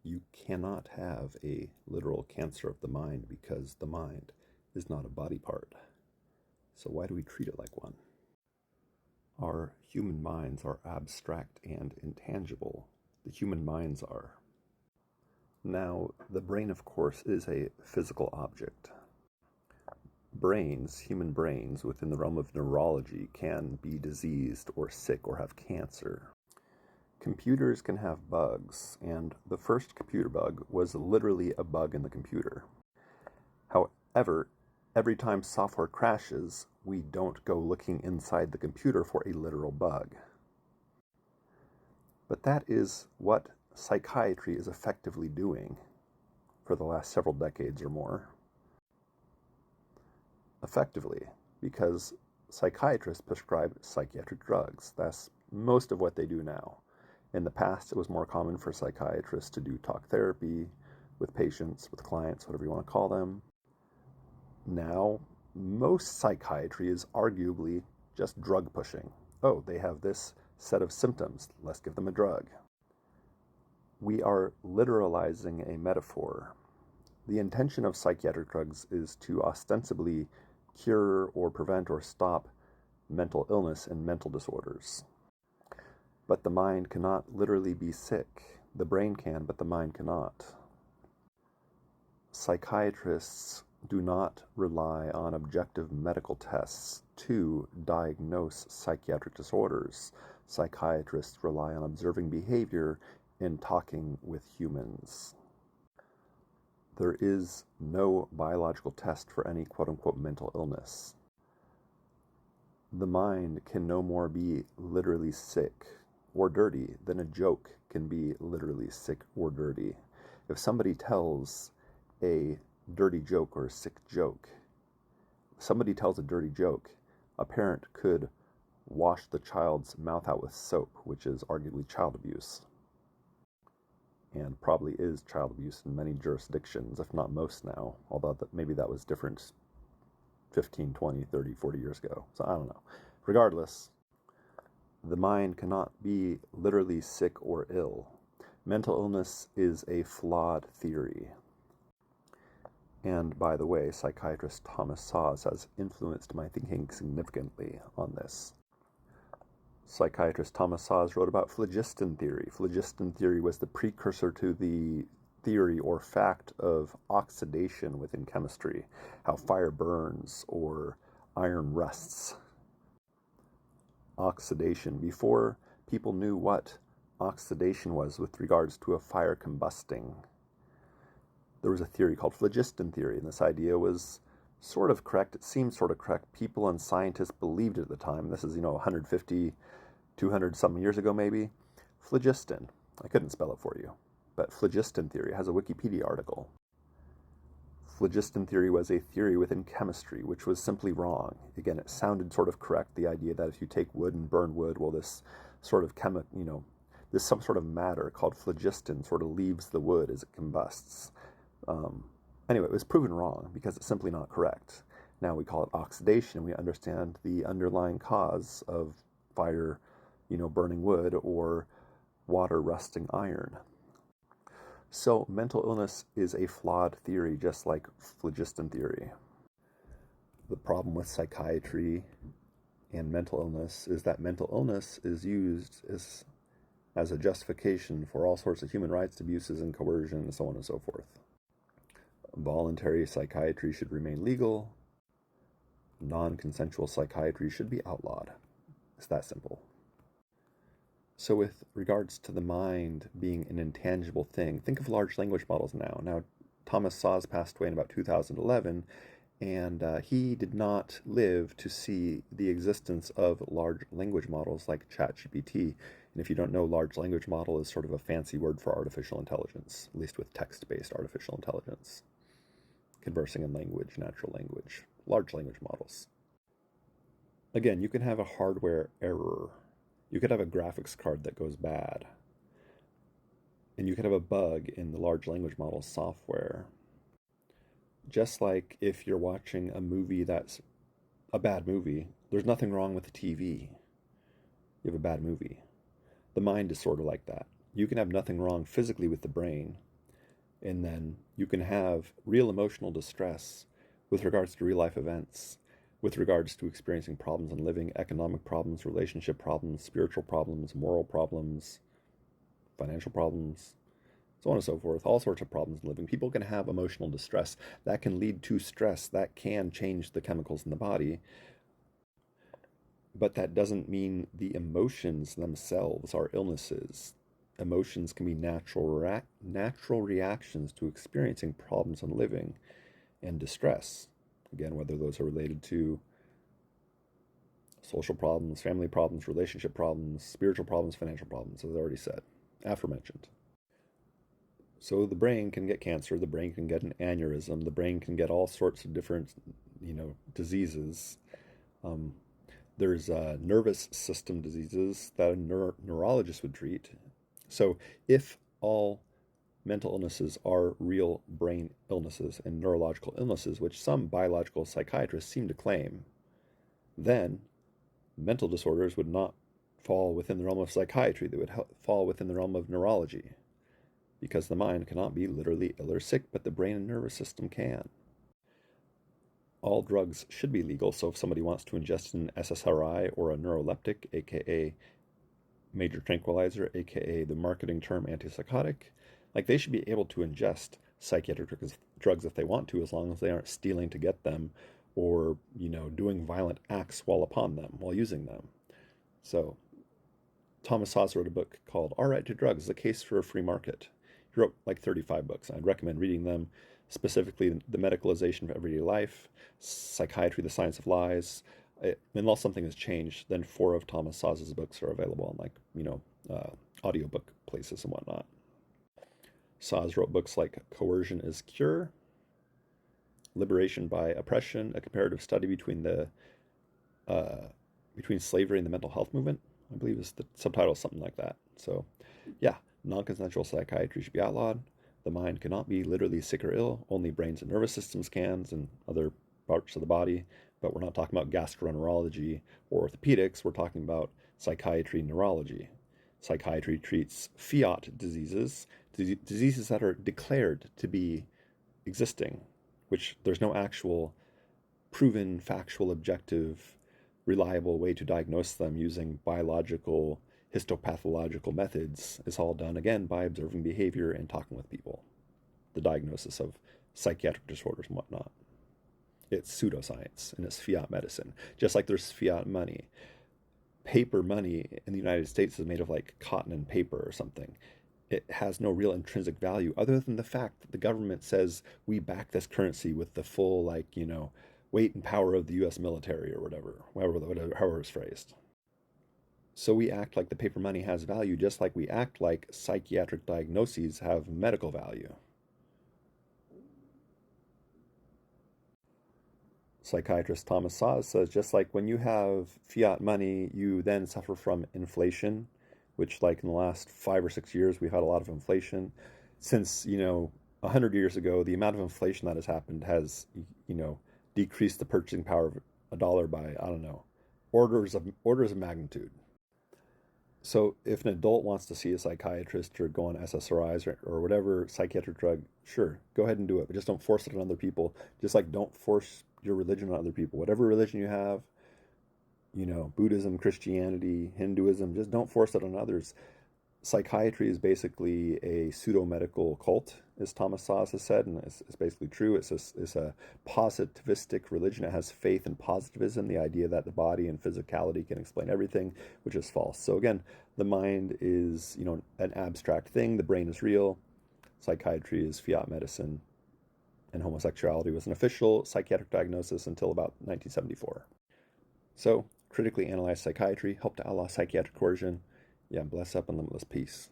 You cannot have a literal cancer of the mind because the mind is not a body part. So why do we treat it like one? Our human minds are abstract and intangible. The human minds are. Now, the brain, of course, is a physical object. Brains, human brains, within the realm of neurology can be diseased or sick or have cancer. Computers can have bugs, and the first computer bug was literally a bug in the computer. However, every time software crashes, we don't go looking inside the computer for a literal bug. But that is what psychiatry is effectively doing for the last several decades or more. Effectively, because psychiatrists prescribe psychiatric drugs. That's most of what they do now. In the past, it was more common for psychiatrists to do talk therapy with patients, with clients, whatever you want to call them. Now, most psychiatry is arguably just drug pushing. Oh, they have this set of symptoms. Let's give them a drug. We are literalizing a metaphor. The intention of psychiatric drugs is to ostensibly cure or prevent or stop mental illness and mental disorders. But the mind cannot literally be sick. The brain can, but the mind cannot. Psychiatrists do not rely on objective medical tests to diagnose psychiatric disorders. Psychiatrists rely on observing behavior and talking with humans. There is no biological test for any quote-unquote mental illness. The mind can no more be literally sick or dirty than a joke can be literally sick or dirty. If somebody tells a dirty joke or a sick joke, if somebody tells a dirty joke, a parent could wash the child's mouth out with soap, which is arguably child abuse. And probably is child abuse in many jurisdictions, if not most now, although maybe that was different 15, 20, 30, 40 years ago. So I don't know. Regardless, the mind cannot be literally sick or ill. Mental illness is a flawed theory. And by the way, psychiatrist Thomas Szasz has influenced my thinking significantly on this. Psychiatrist Thomas Szasz wrote about phlogiston theory. Phlogiston theory was the precursor to the theory or fact of oxidation within chemistry, how fire burns or iron rusts. Oxidation. Before people knew what oxidation was with regards to a fire combusting, there was a theory called phlogiston theory, and this idea was sort of correct. It seemed sort of correct. People and scientists believed it at the time. This is, 150, 200 something years ago maybe. Phlogiston. I couldn't spell it for you, but phlogiston theory has a Wikipedia article. Phlogiston theory was a theory within chemistry, which was simply wrong. Again, it sounded sort of correct, the idea that if you take wood and burn wood, well, this sort of this some sort of matter called phlogiston sort of leaves the wood as it combusts. Anyway, it was proven wrong because it's simply not correct. Now we call it oxidation, and we understand the underlying cause of fire, burning wood or water rusting iron. So mental illness is a flawed theory, just like phlogiston theory. The problem with psychiatry and mental illness is that mental illness is used as a justification for all sorts of human rights abuses and coercion and so on and so forth. Voluntary psychiatry should remain legal. Non-consensual psychiatry should be outlawed. It's that simple. So with regards to the mind being an intangible thing, think of large language models now. Now, Thomas Szasz passed away in about 2011, and he did not live to see the existence of large language models like ChatGPT. And if you don't know, large language model is sort of a fancy word for artificial intelligence, at least with text-based artificial intelligence. Conversing in language, natural language, large language models. Again, you can have a hardware error. You could have a graphics card that goes bad. And you could have a bug in the large language model software. Just like if you're watching a movie that's a bad movie, there's nothing wrong with the TV. You have a bad movie. The mind is sort of like that. You can have nothing wrong physically with the brain, And then you can have real emotional distress with regards to real life events, with regards to experiencing problems in living, economic problems, relationship problems, spiritual problems, moral problems, financial problems, so on and so forth, all sorts of problems in living. People can have emotional distress. That can lead to stress. That can change the chemicals in the body. But that doesn't mean the emotions themselves are illnesses. Emotions can be natural reactions to experiencing problems in living and distress. Again, whether those are related to social problems, family problems, relationship problems, spiritual problems, financial problems, as I already said, aforementioned. So the brain can get cancer, the brain can get an aneurysm, the brain can get all sorts of different, diseases. Um, there's nervous system diseases that a neurologist would treat. So if all mental illnesses are real brain illnesses and neurological illnesses, which some biological psychiatrists seem to claim, then mental disorders would not fall within the realm of psychiatry. They would fall within the realm of neurology, because the mind cannot be literally ill or sick, but the brain and nervous system can. All drugs should be legal, so if somebody wants to ingest an SSRI or a neuroleptic, aka major tranquilizer, aka the marketing term antipsychotic, like they should be able to ingest psychiatric drugs if they want to, as long as they aren't stealing to get them or, doing violent acts while upon them, while using them. So Thomas Szasz wrote a book called All Right to Drugs, The Case for a Free Market. He wrote like 35 books. I'd recommend reading them, specifically The Medicalization of Everyday Life, Psychiatry, The Science of Lies. Unless something has changed, then 4 of Thomas Szasz's books are available on audiobook places and whatnot. Szasz wrote books like Coercion is Cure, Liberation by Oppression, a comparative study between slavery and the mental health movement. I believe is the subtitle, something like that. So, yeah, non-consensual psychiatry should be outlawed. The mind cannot be literally sick or ill. Only brains and nervous system scans and other parts of the body. But we're not talking about gastroenterology or orthopedics. We're talking about psychiatry, neurology. Psychiatry treats fiat diseases, diseases that are declared to be existing, which there's no actual proven, factual, objective, reliable way to diagnose them using biological, histopathological methods. Is all done, again, by observing behavior and talking with people. The diagnosis of psychiatric disorders and whatnot. It's pseudoscience and it's fiat medicine. Just like there's fiat money. Paper money in the United States is made of like cotton and paper or something. It has no real intrinsic value other than the fact that the government says we back this currency with the full, weight and power of the U.S. military or whatever, however it's phrased. So we act like the paper money has value, just like we act like psychiatric diagnoses have medical value. Psychiatrist Thomas Szasz says, just like when you have fiat money, you then suffer from inflation, which, like, in the last 5 or 6 years, we've had a lot of inflation. Since, 100 years ago, the amount of inflation that has happened has, decreased the purchasing power of a dollar by, I don't know, orders of magnitude. So if an adult wants to see a psychiatrist or go on SSRIs or whatever psychiatric drug, sure, go ahead and do it. But just don't force it on other people. Just like don't force your religion on other people. Whatever religion you have, Buddhism, Christianity, Hinduism, just don't force it on others. Psychiatry is basically a pseudo-medical cult, as Thomas Szasz has said, and it's basically true. It's a positivistic religion. It has faith in positivism, the idea that the body and physicality can explain everything, which is false. So again, the mind is, an abstract thing. The brain is real. Psychiatry is fiat medicine. And homosexuality was an official psychiatric diagnosis until about 1974. So, critically analyze psychiatry, help to outlaw psychiatric coercion. Yeah, bless up and limitless peace.